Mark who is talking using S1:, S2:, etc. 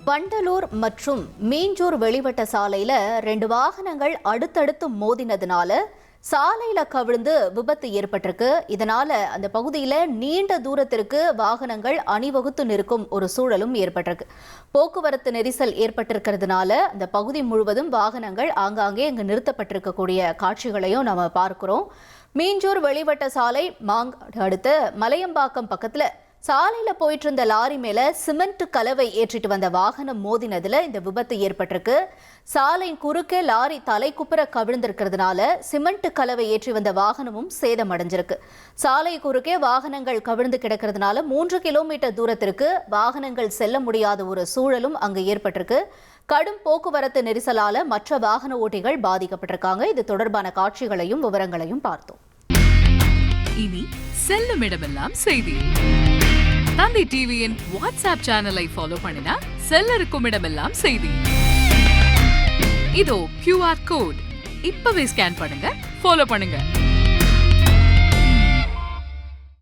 S1: வண்டலூர் மற்றும் மீஞ்சூர் வெளிவட்ட சாலையில 2 வாகனங்கள் அடுத்தடுத்து மோதினதுனால சாலையில கவிழ்ந்து விபத்து ஏற்பட்டிருக்கு. இதனால அந்த பகுதியில நீண்ட தூரத்திற்கு வாகனங்கள் அணிவகுத்து நிற்கும் ஒரு சூழலும் ஏற்பட்டிருக்கு. போக்குவரத்து நெரிசல் ஏற்பட்டிருக்கிறதுனால அந்த பகுதி முழுவதும் வாகனங்கள் ஆங்காங்கே இங்கு நிறுத்தப்பட்டிருக்கக்கூடிய காட்சிகளையும் நாம பார்க்கிறோம். மீஞ்சூர் வெளிவட்ட சாலை அடுத்த மலையம்பாக்கம் பக்கத்துல சாலையில போயிட்டு இருந்த லாரி மேல சிமெண்ட் கலவை ஏற்றிட்டு வந்த வாகனம் மோதினதுல இந்த விபத்து ஏற்பட்டிருக்கு. சாலை குறுக்கே லாரி தலைக்குப்புற கவிழ்ந்திருக்கிறதுனால சிமெண்ட் கலவை ஏற்றி வந்த வாகனமும் சேதம் அடைஞ்சிருக்கு. சாலை குறுக்கே வாகனங்கள் கவிழ்ந்து கிடக்கிறதுனால 3 கிலோமீட்டர் தூரத்திற்கு வாகனங்கள் செல்ல முடியாத ஒரு சூழலும் அங்கு ஏற்பட்டிருக்கு. கடும் போக்குவரத்து நெரிசலால மற்ற வாகன ஓட்டிகள் பாதிக்கப்பட்டிருக்காங்க. இது தொடர்பான காட்சிகளையும் விவரங்களையும் பார்த்தோம்.
S2: இனி செல்லும் இடமெல்லாம் செய்தி. தந்தி டிவியின் வாட்ஸ்அப் சேனலை ஃபாலோ பண்ணினா செல்ல இருக்கும் இடமெல்லாம் செய்தி. இதோ QR கோட் இப்பவே ஸ்கேன் பண்ணுங்க, ஃபாலோ பண்ணுங்க.